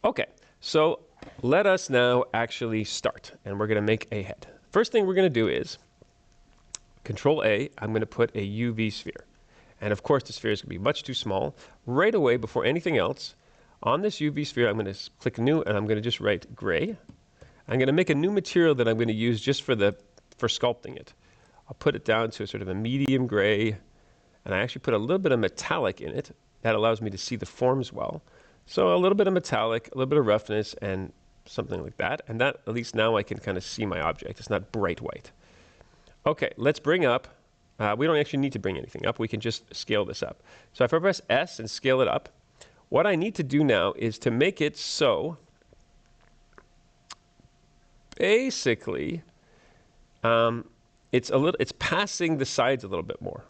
Okay, so let us now actually start, and we're going to make a head. First thing we're going to do is Control A, I'm going to put a UV sphere. And of course, the sphere is going to be much too small. Right away, before anything else, on this UV sphere, I'm going to click New, and I'm going to just write gray. I'm going to make a new material that I'm going to use just for sculpting it. I'll put it down to a sort of a medium gray, and I actually put a little bit of metallic in it. That allows me to see the forms well. So a little bit of metallic, a little bit of roughness, and something like that. And that, at least now I can kind of see my object. It's not bright white. Okay, let's bring up. We don't actually need to bring anything up. We can just scale this up. So if I press S and scale it up, what I need to do now is to make it so basically it's passing the sides a little bit more.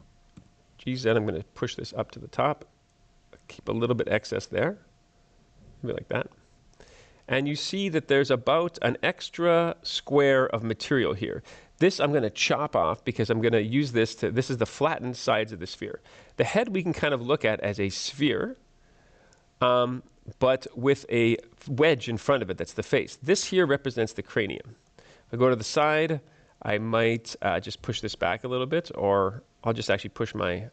GZ, I'm going to push this up to the top. Keep a little bit excess there. Maybe like that. And you see that there's about an extra square of material here. This I'm going to chop off because I'm going to use this this is the flattened sides of the sphere. The head we can kind of look at as a sphere, but with a wedge in front of it, that's the face. This here represents the cranium. If I go to the side, I might just push this back a little bit, or I'll just actually push my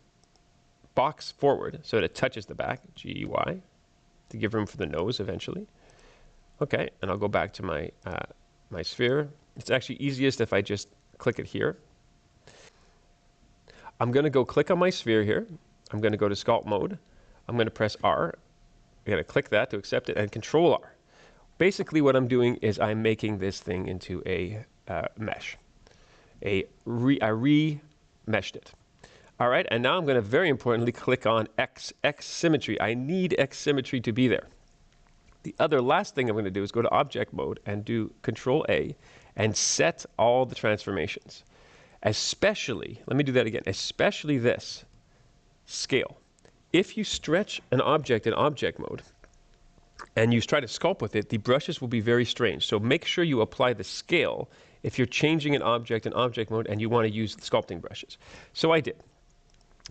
box forward so that it touches the back, GY, to give room for the nose eventually. Okay, and I'll go back to my, my sphere. It's actually easiest if I just click it here. I'm going to go click on my sphere here. I'm going to go to sculpt mode. I'm going to press R. I'm going to click that to accept it, and Control R. Basically what I'm doing is I'm making this thing into a mesh. I re-meshed it. All right, and now I'm going to very importantly click on X symmetry. I need X symmetry to be there. The other last thing I'm going to do is go to object mode and do Control A and set all the transformations. Especially, let me do that again, especially this scale. If you stretch an object in object mode and you try to sculpt with it, the brushes will be very strange. So make sure you apply the scale if you're changing an object in object mode and you want to use the sculpting brushes. So I did.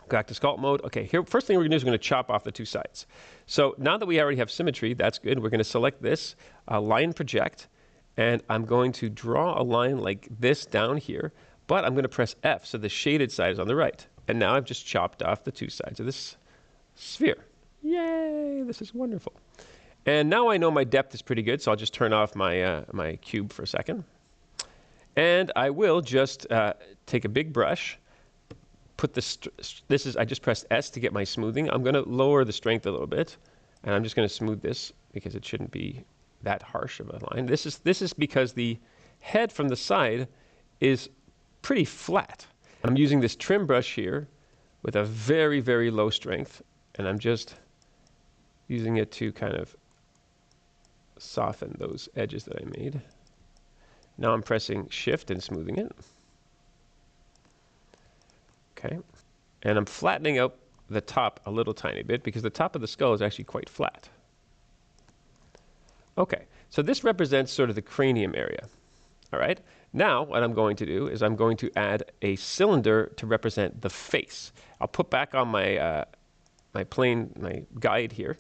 Go back to sculpt mode. Okay, here, first thing we're going to do is we're going to chop off the two sides. So now that we already have symmetry, that's good. We're going to select this, line project, and I'm going to draw a line like this down here, but I'm going to press F, so the shaded side is on the right. And now I've just chopped off the two sides of this sphere. Yay, this is wonderful. And now I know my depth is pretty good, so I'll just turn off my, my cube for a second. And I will just take a big brush, put this, I just pressed S to get my smoothing. I'm going to lower the strength a little bit, and I'm just going to smooth this because it shouldn't be that harsh of a line. This is because the head from the side is pretty flat. I'm using this trim brush here with a very, very low strength, and I'm just using it to kind of soften those edges that I made. Now I'm pressing Shift and smoothing it. Okay, and I'm flattening out the top a little tiny bit because the top of the skull is actually quite flat. Okay, so this represents sort of the cranium area. All right, now what I'm going to do is I'm going to add a cylinder to represent the face. I'll put back on my my guide here.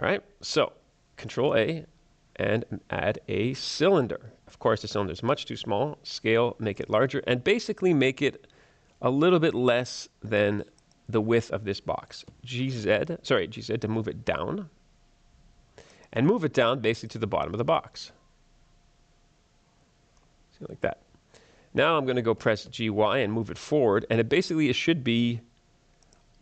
All right, so Control A and add a cylinder. Of course, the cylinder is much too small. Scale, make it larger, and basically make it a little bit less than the width of this box. GZ to move it down. And move it down basically to the bottom of the box. See, like that. Now I'm going to go press GY and move it forward, and it should be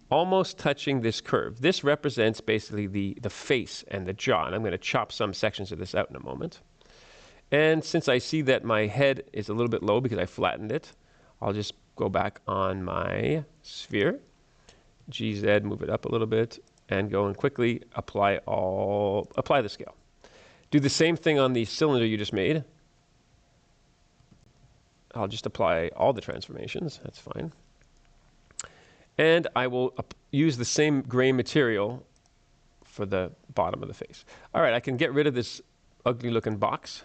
almost touching this curve. This represents basically the face and the jaw, and I'm going to chop some sections of this out in a moment. And since I see that my head is a little bit low because I flattened it, I'll just go back on my sphere, GZ, move it up a little bit, and go and quickly apply the scale. Do the same thing on the cylinder you just made. I'll just apply all the transformations, that's fine. And I will use the same gray material for the bottom of the face. All right, I can get rid of this ugly looking box.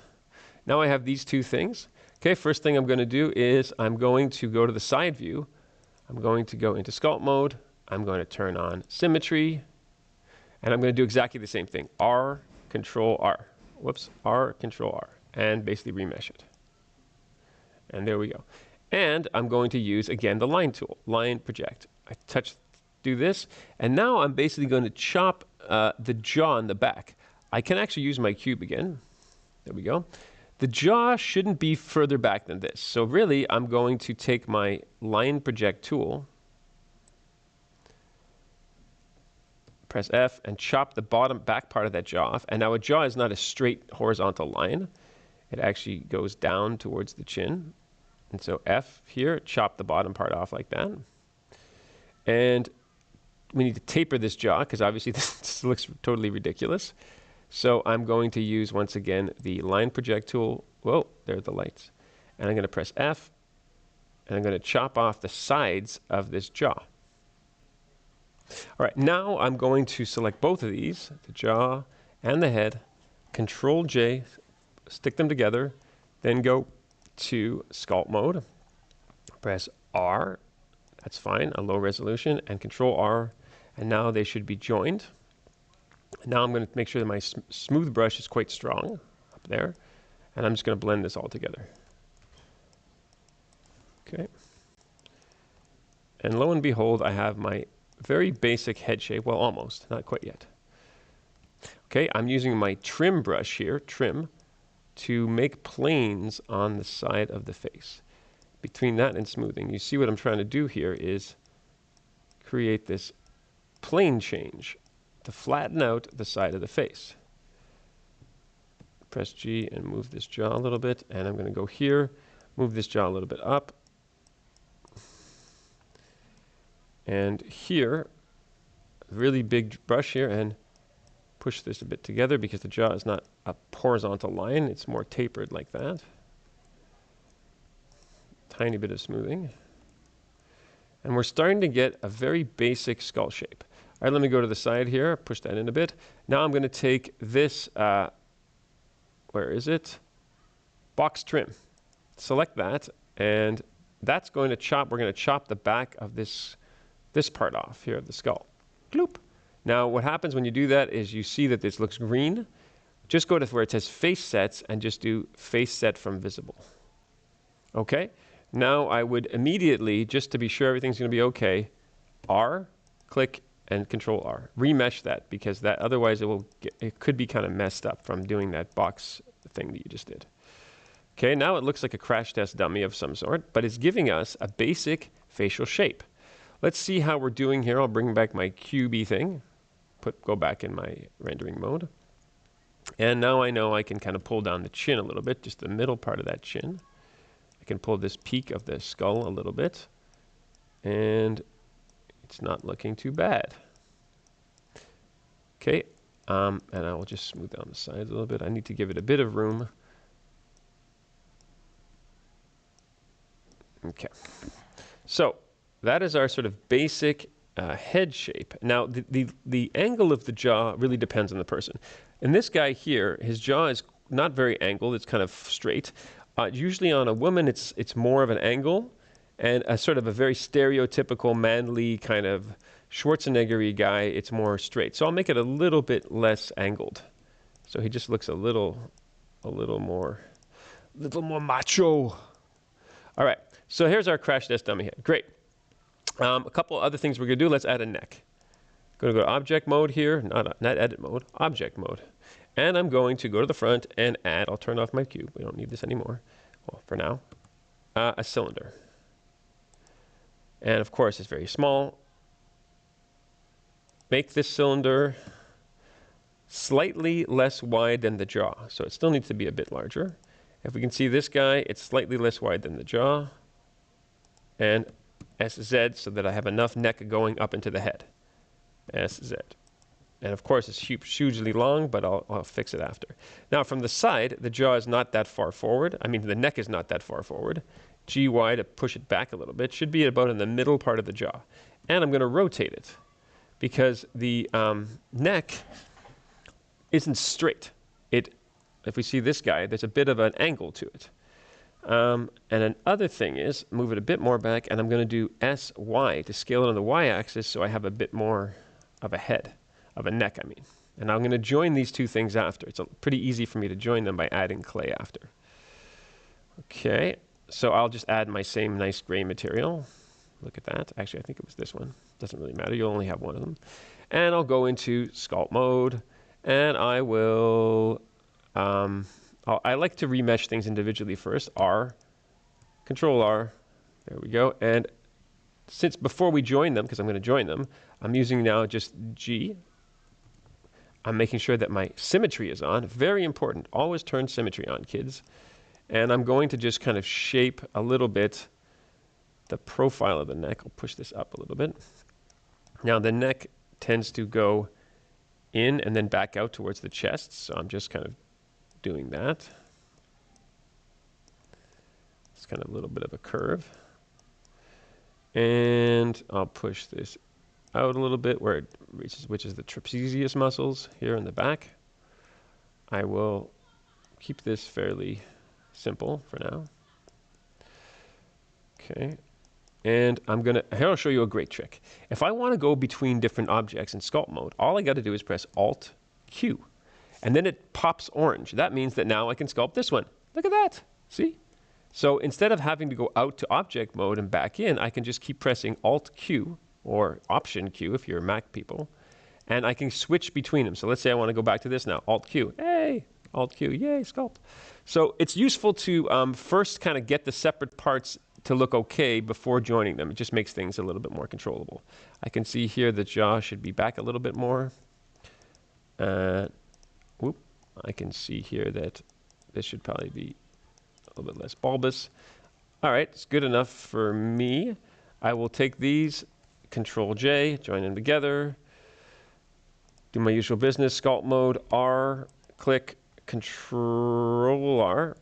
Now I have these two things. Okay, first thing I'm going to do is I'm going to go to the side view. I'm going to go into sculpt mode. I'm going to turn on symmetry. And I'm going to do exactly the same thing. R, Control R. Whoops, R, Control R. And basically remesh it. And there we go. And I'm going to use, again, the line tool. Line project. I do this. And now I'm basically going to chop the jaw in the back. I can actually use my cube again. There we go. The jaw shouldn't be further back than this. So really, I'm going to take my line project tool, press F, and chop the bottom back part of that jaw off. And now a jaw is not a straight horizontal line. It actually goes down towards the chin. And so F here, chop the bottom part off like that. And we need to taper this jaw because obviously this looks totally ridiculous. So I'm going to use, once again, the line project tool. Whoa, there's the lights. And I'm going to press F, and I'm going to chop off the sides of this jaw. All right, now I'm going to select both of these, the jaw and the head, Control J, stick them together, then go to sculpt mode, press R, that's fine, a low resolution, and Control R, and now they should be joined. Now I'm going to make sure that my smooth brush is quite strong up there, and I'm just going to blend this all together. Okay. And lo and behold, I have my very basic head shape. Well, almost, not quite yet. Okay, I'm using my trim brush here, trim, to make planes on the side of the face. Between that and smoothing, you see what I'm trying to do here is create this plane change to flatten out the side of the face. Press G and move this jaw a little bit, and I'm going to go here, move this jaw a little bit up. And here, really big brush here, and push this a bit together because the jaw is not a horizontal line, it's more tapered like that. Tiny bit of smoothing. And we're starting to get a very basic skull shape. All right, let me go to the side here, push that in a bit. Now I'm going to take this, where is it? Box trim. Select that, and that's going to chop, we're going to chop the back of this part off here of the skull. Gloop. Now what happens when you do that is you see that this looks green. Just go to where it says face sets and just do face set from visible. Okay, now I would immediately, just to be sure everything's going to be okay, R, click, and Control R. Remesh that because that otherwise it could be kind of messed up from doing that box thing that you just did. Okay, now it looks like a crash test dummy of some sort, but it's giving us a basic facial shape. Let's see how we're doing here. I'll bring back my cubey thing, go back in my rendering mode. And now I know I can kind of pull down the chin a little bit, just the middle part of that chin. I can pull this peak of the skull a little bit, and it's not looking too bad. Okay, and I will just smooth down the sides a little bit. I need to give it a bit of room. Okay, so that is our sort of basic head shape. Now, the angle of the jaw really depends on the person. And this guy here, his jaw is not very angled. It's kind of straight. Usually on a woman, it's more of an angle and a sort of a very stereotypical manly kind of Schwarzenegger-y guy. It's more straight. So I'll make it a little bit less angled. So he just looks a little more macho. All right. So here's our crash test dummy head. Great. A couple other things we're going to do. Let's add a neck. Going to go to object mode here, not edit mode, object mode. And I'm going to go to the front and add, I'll turn off my cube. We don't need this anymore. Well, for now, a cylinder. And of course, it's very small. Make this cylinder slightly less wide than the jaw. So it still needs to be a bit larger. If we can see this guy, it's slightly less wide than the jaw. And SZ so that I have enough neck going up into the head. SZ. And of course, it's hugely long, but I'll fix it after. Now, from the side, the jaw is not that far forward. I mean, the neck is not that far forward. GY to push it back a little bit. Should be about in the middle part of the jaw. And I'm going to rotate it because the neck isn't straight. If we see this guy, there's a bit of an angle to it. And another thing is, move it a bit more back, and I'm going to do SY to scale it on the Y-axis so I have a bit more of a head. of a neck, I mean. And I'm going to join these two things after. It's pretty easy for me to join them by adding clay after. Okay, so I'll just add my same nice gray material. Look at that. Actually, I think it was this one. Doesn't really matter. You'll only have one of them. And I'll go into sculpt mode, and I will, I like to remesh things individually first. R, Control R, there we go. And since before we join them, because I'm going to join them, I'm using now just G. I'm making sure that my symmetry is on. Very important. Always turn symmetry on, kids. And I'm going to just kind of shape a little bit the profile of the neck. I'll push this up a little bit. Now the neck tends to go in and then back out towards the chest, so I'm just kind of doing that. It's kind of a little bit of a curve. And I'll push this out a little bit where it reaches, which is the trapezius muscles here in the back. I will keep this fairly simple for now. Okay. And here I'll show you a great trick. If I want to go between different objects in sculpt mode, all I got to do is press Alt Q. And then it pops orange. That means that now I can sculpt this one. Look at that. See? So instead of having to go out to object mode and back in, I can just keep pressing Alt Q or Option Q if you're Mac people. And I can switch between them. So let's say I want to go back to this now. Alt Q. Hey! Alt Q. Yay, sculpt. So it's useful to first kind of get the separate parts to look okay before joining them. It just makes things a little bit more controllable. I can see here the jaw should be back a little bit more. I can see here that this should probably be a little bit less bulbous. All right, it's good enough for me. I will take these, Control J, join them together, do my usual business, sculpt mode, R, click, Control R,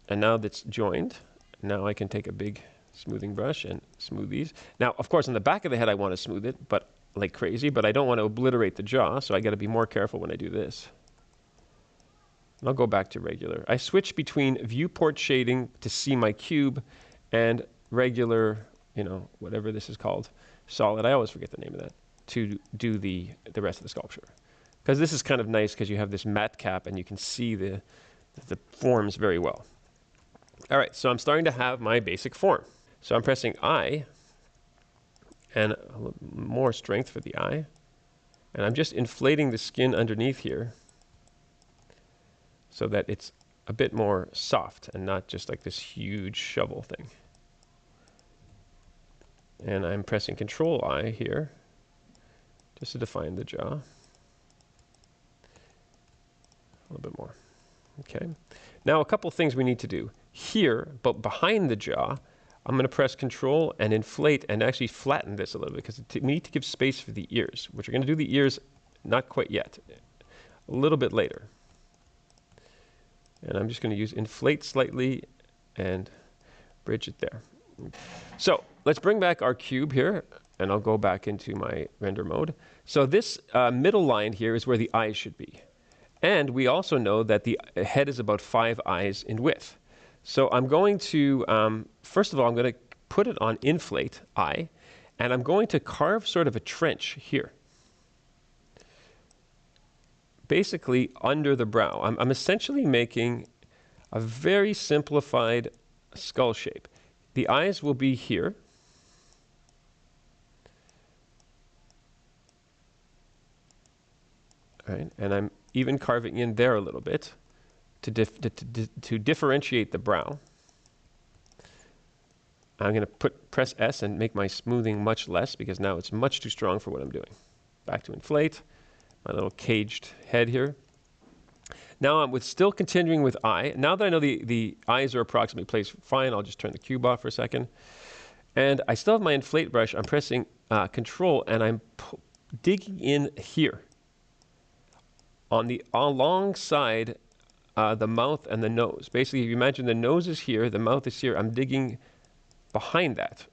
and now that's joined. Now I can take a big smoothing brush and smooth these. Now, of course, on the back of the head, I want to smooth it, but like crazy, but I don't want to obliterate the jaw, so I got to be more careful when I do this. And I'll go back to regular. I switch between viewport shading to see my cube and regular, whatever this is called, solid. I always forget the name of that, to do the rest of the sculpture. Because this is kind of nice because you have this matte cap and you can see the forms very well. All right, so I'm starting to have my basic form. So I'm pressing I, and a little more strength for the eye. And I'm just inflating the skin underneath here so that it's a bit more soft and not just like this huge shovel thing. And I'm pressing Control I here just to define the jaw. A little bit more. Okay. Now a couple things we need to do. Here, but behind the jaw, I'm going to press Control and inflate and actually flatten this a little bit because we need to give space for the ears, which we're going to do the ears not quite yet, a little bit later. And I'm just going to use inflate slightly and bridge it there. So let's bring back our cube here, and I'll go back into my render mode. So this middle line here is where the eyes should be. And we also know that the head is about 5 eyes in width. So I'm going to, first of all, I'm going to put it on inflate eye, and I'm going to carve sort of a trench here. Basically under the brow. I'm essentially making a very simplified skull shape. The eyes will be here. All right, and I'm even carving in there a little bit to differentiate the brow. I'm going to press S and make my smoothing much less because now it's much too strong for what I'm doing. Back to inflate, my little caged head here. Now I'm still continuing with eye. Now that I know the eyes are approximately placed fine, I'll just turn the cube off for a second. And I still have my inflate brush. I'm pressing Control and I'm digging in here on the alongside the mouth and the nose. Basically, if you imagine the nose is here, the mouth is here, I'm digging behind that,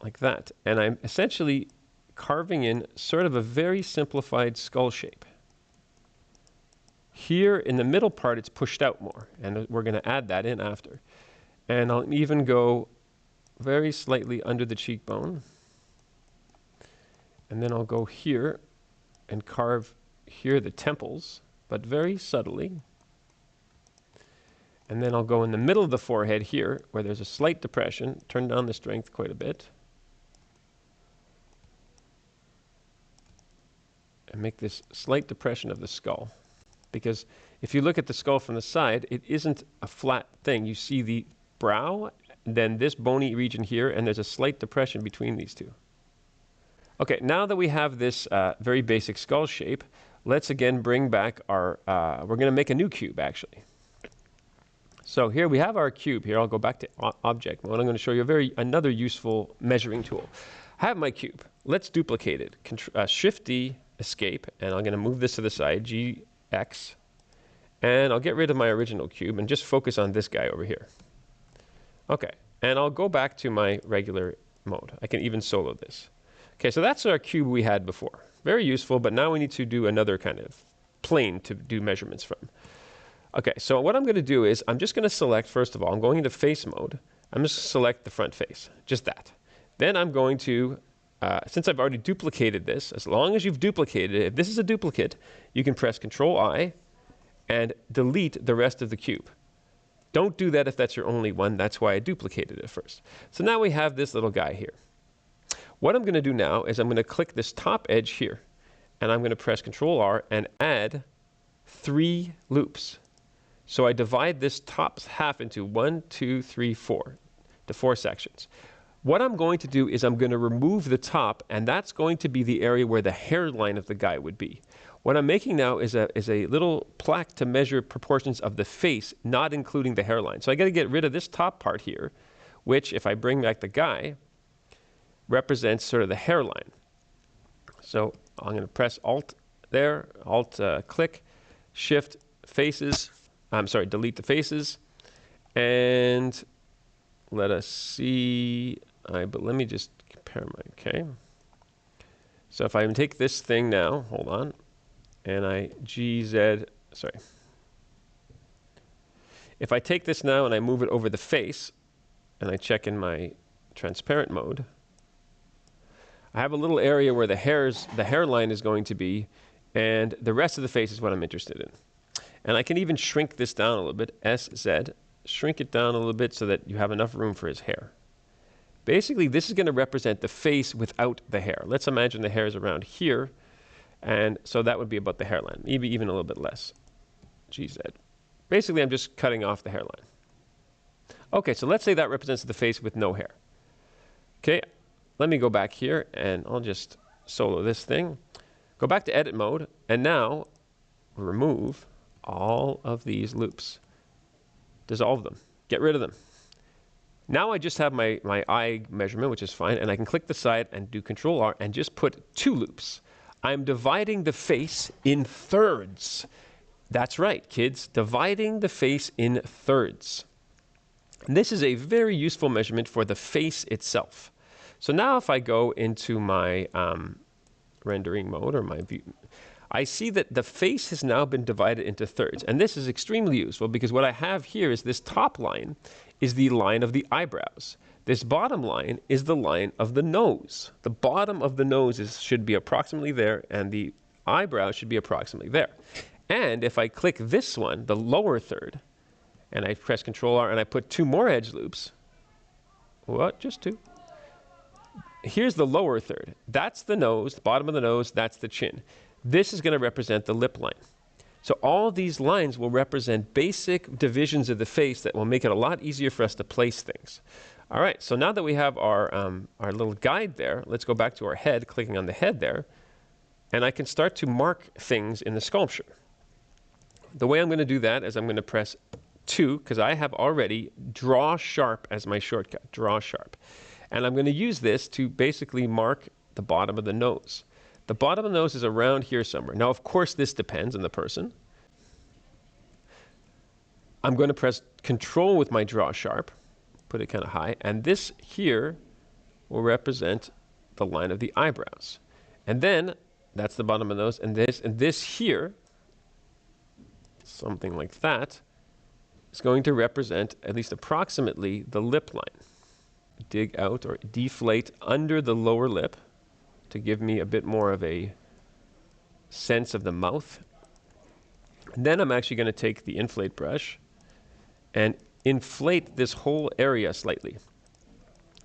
like that. And I'm essentially carving in sort of a very simplified skull shape. Here in the middle part, it's pushed out more, and we're going to add that in after. And I'll even go very slightly under the cheekbone. And then I'll go here and carve here the temples, but very subtly. And then I'll go in the middle of the forehead here, where there's a slight depression, turn down the strength quite a bit. And make this slight depression of the skull. Because if you look at the skull from the side, it isn't a flat thing. You see the brow, then this bony region here, and there's a slight depression between these two. Okay, now that we have this very basic skull shape, let's again bring back our, we're going to make a new cube actually. So here we have our cube here. I'll go back to object mode. I'm going to show you another useful measuring tool. I have my cube. Let's duplicate it. Shift D, escape, and I'm going to move this to the side, GX, and I'll get rid of my original cube and just focus on this guy over here. Okay, and I'll go back to my regular mode. I can even solo this. Okay, so that's our cube we had before. Very useful, but now we need to do another kind of plane to do measurements from. Okay, so what I'm going to do is I'm just going to select, first of all, I'm going into face mode. I'm just going to select the front face, just that. Then I'm going to, since I've already duplicated this, as long as you've duplicated it, if this is a duplicate, you can press Control-I and delete the rest of the cube. Don't do that if that's your only one. That's why I duplicated it first. So now we have this little guy here. What I'm going to do now is I'm going to click this top edge here, and I'm going to press Control-R and add 3 loops. So I divide this top half into 1, 2, 3, 4, to 4 sections. What I'm going to do is I'm going to remove the top, and that's going to be the area where the hairline of the guy would be. What I'm making now is a little plaque to measure proportions of the face, not including the hairline. So I got to get rid of this top part here, which, if I bring back the guy, represents sort of the hairline. So I'm going to press Alt there, Alt click, Shift faces. Delete the faces, and let us see. But let me just compare my, okay. So if I take this thing now, hold on, and if I take this now and I move it over the face, and I check in my transparent mode, I have a little area where the hairline is going to be, and the rest of the face is what I'm interested in. And I can even shrink this down a little bit, SZ, shrink it down a little bit so that you have enough room for his hair. Basically, this is going to represent the face without the hair. Let's imagine the hair is around here, and so that would be about the hairline, maybe even a little bit less, GZ. Basically, I'm just cutting off the hairline. Okay, so let's say that represents the face with no hair. Okay, let me go back here, and I'll just solo this thing. Go back to edit mode, and now remove all of these loops. Dissolve them. Get rid of them. Now I just have my eye measurement, which is fine, and I can click the side and do Control-R and just put 2 loops. I'm dividing the face in thirds. That's right, kids, dividing the face in thirds. And this is a very useful measurement for the face itself. So now if I go into my rendering mode or my view, I see that the face has now been divided into thirds. And this is extremely useful because what I have here is this top line is the line of the eyebrows. This bottom line is the line of the nose. The bottom of the nose should be approximately there, and the eyebrow should be approximately there. And if I click this one, the lower third, and I press Control-R and I put 2 more edge loops, what? Just 2. Here's the lower third. That's the nose, the bottom of the nose, that's the chin. This is going to represent the lip line. So all these lines will represent basic divisions of the face that will make it a lot easier for us to place things. All right, so now that we have our little guide there, let's go back to our head, clicking on the head there, and I can start to mark things in the sculpture. The way I'm going to do that is I'm going to press 2, because I have already Draw Sharp as my shortcut, Draw Sharp. And I'm going to use this to basically mark the bottom of the nose. The bottom of the nose is around here somewhere. Now, of course, this depends on the person. I'm going to press Control with my Draw Sharp, put it kind of high, and this here will represent the line of the eyebrows. And then, that's the bottom of the nose, and this here, something like that, is going to represent, at least approximately, the lip line. Dig out or deflate under the lower lip to give me a bit more of a sense of the mouth. And then I'm actually going to take the inflate brush and inflate this whole area slightly,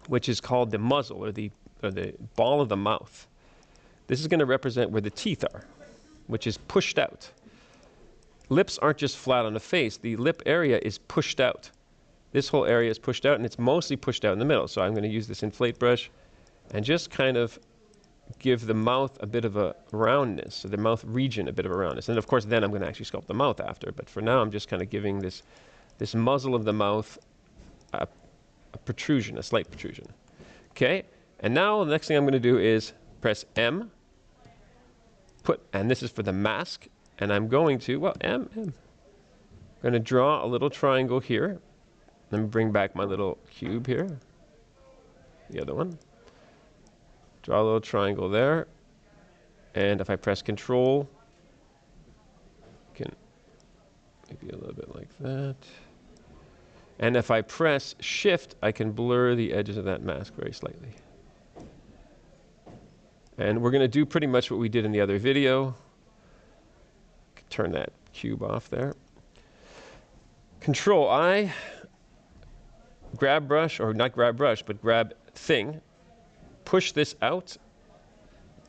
which is called the muzzle, or the ball of the mouth. This is going to represent where the teeth are, which is pushed out. Lips aren't just flat on the face. The lip area is pushed out. This whole area is pushed out, and it's mostly pushed out in the middle. So I'm going to use this inflate brush and just kind of give the mouth a bit of a roundness, so the mouth region a bit of a roundness. And of course, then I'm going to actually sculpt the mouth after. But for now, I'm just kind of giving this muzzle of the mouth a protrusion, a slight protrusion. Okay, and now the next thing I'm going to do is press M, and this is for the mask, and I'm going to, well, M. I'm going to draw a little triangle here. Let me bring back my little cube here, the other one. Draw a little triangle there, and if I press Control, can maybe a little bit like that. And if I press Shift, I can blur the edges of that mask very slightly. And we're going to do pretty much what we did in the other video. Turn that cube off there. Control I, grab brush, or not grab brush, but grab thing. Push this out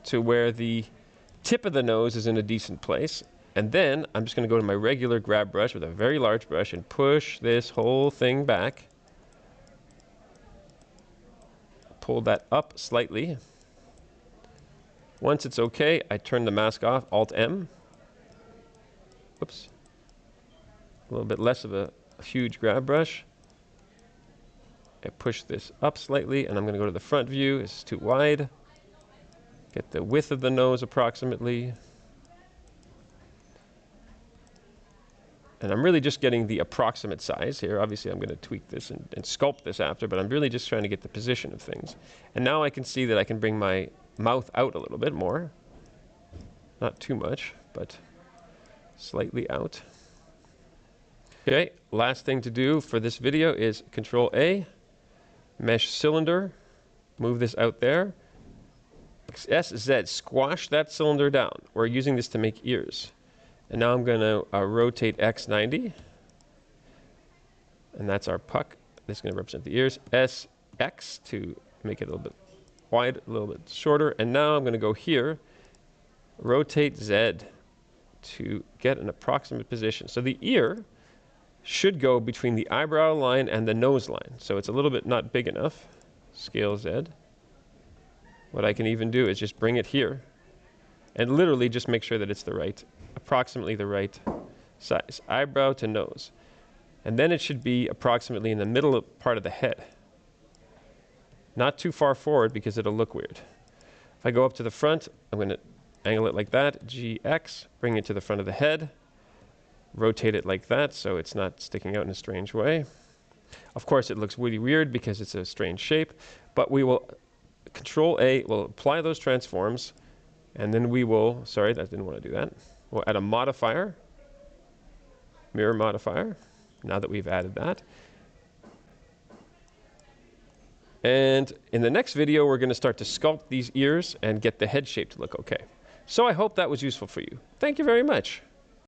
to where the tip of the nose is in a decent place. And then I'm just going to go to my regular grab brush with a very large brush and push this whole thing back. Pull that up slightly. Once it's okay, I turn the mask off, Alt-M. Whoops. A little bit less of a huge grab brush. I push this up slightly, and I'm going to go to the front view. It's too wide. Get the width of the nose approximately. And I'm really just getting the approximate size here. Obviously, I'm going to tweak this and sculpt this after, but I'm really just trying to get the position of things. And now I can see that I can bring my mouth out a little bit more. Not too much, but slightly out. Okay, last thing to do for this video is Control A, mesh cylinder, move this out there. SZ, squash that cylinder down. We're using this to make ears. And now I'm going to rotate X 90. And that's our puck. This is going to represent the ears. SX to make it a little bit wide, a little bit shorter. And now I'm going to go here, rotate Z to get an approximate position. So the ear should go between the eyebrow line and the nose line. So it's a little bit not big enough. Scale Z. What I can even do is just bring it here and literally just make sure that it's the right, approximately the right size, eyebrow to nose. And then it should be approximately in the middle part of the head. Not too far forward because it'll look weird. If I go up to the front, I'm going to angle it like that, GX, bring it to the front of the head, rotate it like that so it's not sticking out in a strange way. Of course, it looks really weird because it's a strange shape, but we will Control A, we'll apply those transforms, and then we will, sorry, I didn't want to do that. We'll add a modifier, mirror modifier, now that we've added that. And in the next video, we're going to start to sculpt these ears and get the head shape to look okay. So I hope that was useful for you. Thank you very much.